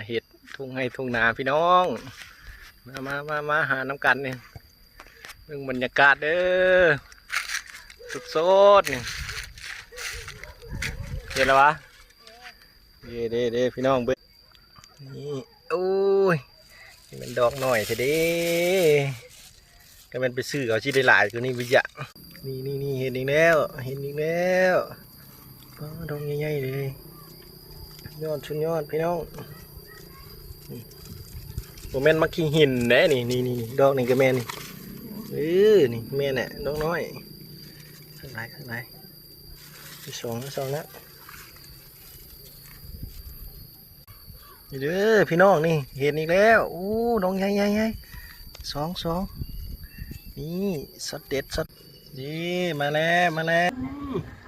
เห็ดทุ่งให้ทุ่งนาพี่น้องมาหาน้ำกันเนี่ยเรื่องบรรยากาศเด้อสดๆนี่เห็นแล้ววะเด้พี่น้องเบิ้งนี่โอ้ยนี่มันดอกหน่อยเถอะเด้ก็มันไปซื้อเอาชีได้หลายตัวนี้วิจานี่เห็นอีกแล้วก็ดอกใหญ่ๆเลยชุดยอดพี่น้องโมเมนต์มักขี้หินแน่นี่ดอกนี่ก็แม่นี่นี่แม่เนี่ยดอกน้อยข้างในที่สองนะนี่เด้อพี่น้องนี่เห็นอีกแล้วอู้ดอกใหญ่สองนี่สดเด็ดนี่มาแล้ว